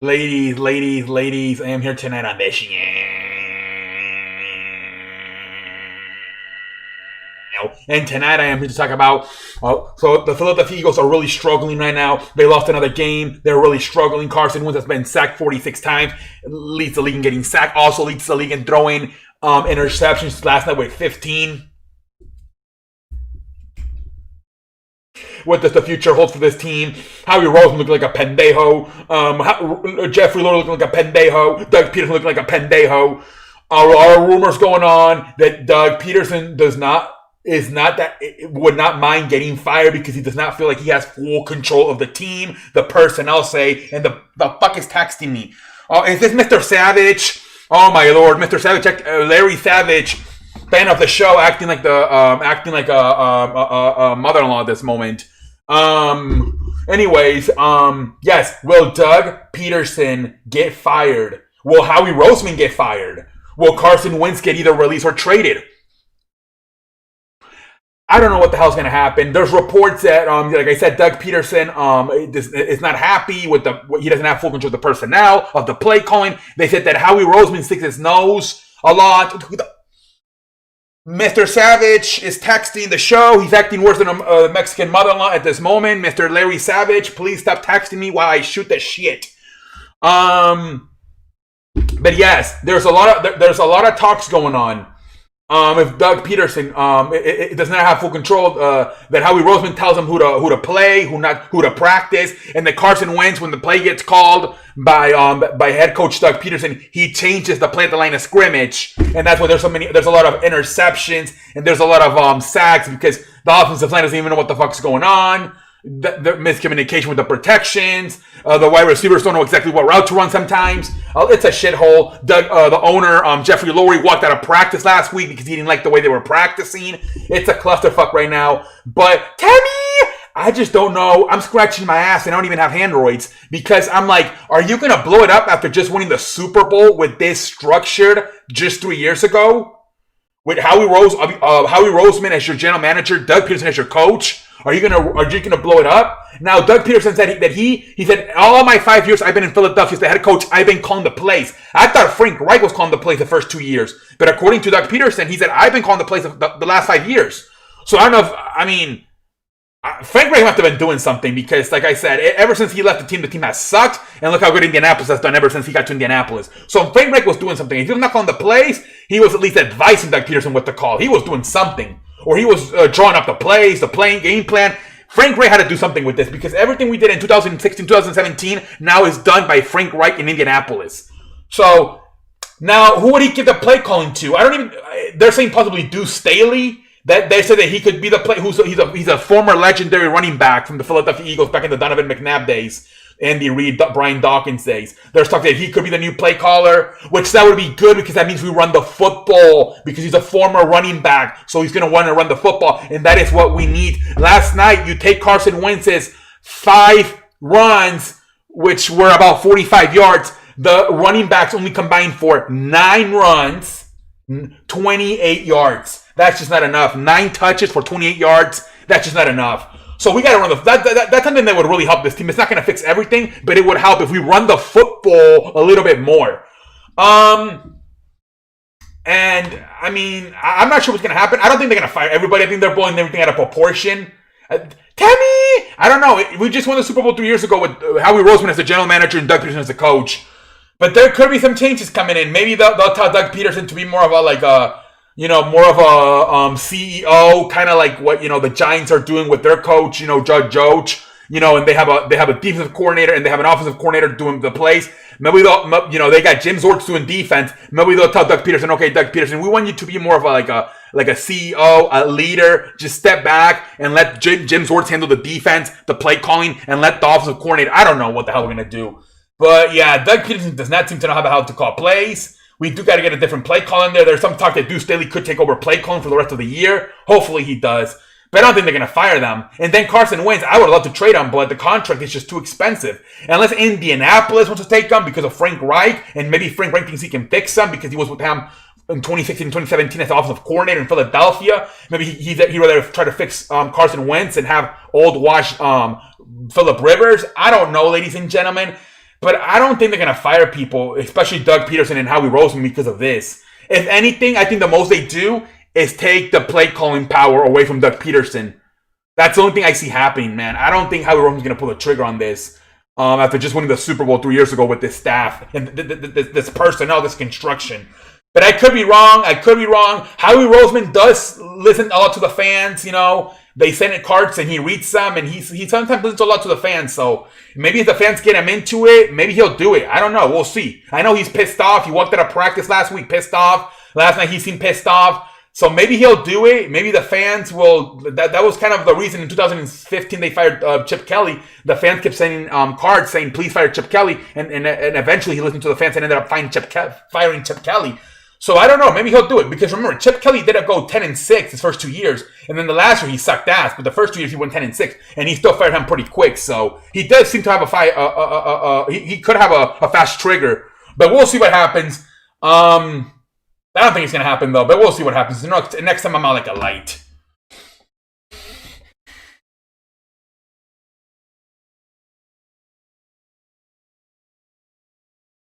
Ladies, I am here tonight on this. And tonight I am here to talk about. So the Philadelphia Eagles are really struggling right now. They lost another game. They're really struggling. Carson Wentz has been sacked 46 times. Leads the league in getting sacked. Also leads the league in throwing interceptions. Last night with 15. What does the future hold for this team? Howie Roseman looking like a pendejo. Jeffrey Lurie looking like a pendejo. Doug Pederson looking like a pendejo. A lot of rumors going on that Doug Pederson would not mind getting fired because he does not feel like he has full control of the team, the personnel say, and the fuck is texting me? Is this Mr. Savage? Oh my lord, Mr. Savage, Larry Savage, fan of the show, acting like a mother-in-law at this moment. Yes, will Doug Pederson get fired? Will Howie Roseman get fired? Will Carson Wentz get either released or traded? I don't know what the hell's going to happen. There's reports that, like I said, Doug Pederson is not happy with he doesn't have full control of the personnel, of the play calling. They said that Howie Roseman sticks his nose a lot. Mr. Savage is texting the show. He's acting worse than a Mexican mother-in-law at this moment. Mr. Larry Savage, please stop texting me while I shoot the shit. But yes, there's a lot of talks going on. If Doug Pederson it does not have full control, that Howie Roseman tells him who to play, who to practice, and that Carson Wentz, when the play gets called by head coach Doug Pederson, he changes the play at the line of scrimmage, and that's why there's a lot of interceptions and there's a lot of sacks because the offensive line doesn't even know what the fuck's going on. The miscommunication with the protections. The wide receivers don't know exactly what route to run sometimes. It's a shithole. The owner, Jeffrey Lurie, walked out of practice last week because he didn't like the way they were practicing. It's a clusterfuck right now. But Tammy, I just don't know. I'm scratching my ass and I don't even have handroids because I'm like, are you going to blow it up after just winning the Super Bowl with this structured just 3 years ago? With Howie Roseman as your general manager, Doug Pederson as your coach? Are you gonna blow it up? Now, Doug Pederson said that he said all my 5 years I've been in Philadelphia as the head coach, I've been calling the plays. I thought Frank Reich was calling the plays the first 2 years, but according to Doug Pederson, he said I've been calling the plays the last 5 years. So I don't know Frank Reich must have been doing something because, like I said, ever since he left the team has sucked, and look how good Indianapolis has done ever since he got to Indianapolis. So Frank Reich was doing something. If he was not calling the plays, he was at least advising Doug Pederson what to call. He was doing something. Or he was drawing up the plays, the playing game plan. Frank Reich had to do something with this because everything we did in 2016, 2017 now is done by Frank Reich in Indianapolis. So now, who would he give the play calling to? They're saying possibly Deuce Staley. That they said that he could be the play. He's a former legendary running back from the Philadelphia Eagles back in the Donovan McNabb days, Andy Reid, Brian Dawkins days. There's talk that he could be the new play caller, which that would be good because that means we run the football because he's a former running back, so he's going to want to run the football, and that is what we need. Last night, you take Carson Wentz's 5 runs, which were about 45 yards. The running backs only combined for 9 runs, 28 yards. That's just not enough. 9 touches for 28 yards. That's just not enough. So we got to run that's something that would really help this team. It's not going to fix everything, but it would help if we run the football a little bit more. I'm not sure what's going to happen. I don't think they're going to fire everybody. I think they're blowing everything out of proportion. Tammy! I don't know. We just won the Super Bowl 3 years ago with Howie Roseman as the general manager and Doug Pederson as the coach. But there could be some changes coming in. Maybe they'll tell Doug Pederson to be more of a CEO, kind of like what, the Giants are doing with their coach, Judge Joach, and they have a defensive coordinator and they have an offensive coordinator doing the plays. Maybe they got Jim Zortz doing defense. Maybe they'll tell Doug Pederson, okay, Doug Pederson, we want you to be more of a CEO, a leader. Just step back and let Jim Zortz handle the defense, the play calling, and let the offensive coordinator. I don't know what the hell we're going to do. But yeah, Doug Pederson does not seem to know how to call plays. We do got to get a different play call in there. There's some talk that Deuce Staley could take over play calling for the rest of the year. Hopefully he does. But I don't think they're going to fire them. And then Carson Wentz, I would love to trade him, but the contract is just too expensive. Unless Indianapolis wants to take him because of Frank Reich, and maybe Frank Reich thinks he can fix him because he was with him in 2016 and 2017 as the offensive coordinator in Philadelphia. Maybe he'd rather try to fix Carson Wentz and have old wash Phillip Rivers. I don't know, ladies and gentlemen. But I don't think they're going to fire people, especially Doug Pederson and Howie Roseman, because of this. If anything, I think the most they do is take the play calling power away from Doug Pederson. That's the only thing I see happening, man. I don't think Howie Roseman's going to pull the trigger on this after just winning the Super Bowl 3 years ago with this staff and this personnel, this construction. But I could be wrong. Howie Roseman does listen a lot to the fans, you know. They send it cards and he reads them, and he sometimes listens a lot to the fans. So maybe if the fans get him into it, maybe he'll do it. I don't know. We'll see. I know he's pissed off. He walked out of practice last week pissed off. Last night he seemed pissed off. So maybe he'll do it. Maybe the fans will. That was kind of the reason in 2015 they fired Chip Kelly. The fans kept sending cards saying, please fire Chip Kelly. And eventually he listened to the fans and ended up firing Chip Kelly. So I don't know. Maybe he'll do it. Because remember, Chip Kelly didn't go 10-6 his first 2 years. And then the last year he sucked ass. But the first 2 years he went 10-6. And he still fired him pretty quick. So he does seem to have he could have a fast trigger. But we'll see what happens. I don't think it's going to happen, though. But we'll see what happens. Next time I'm out like a light.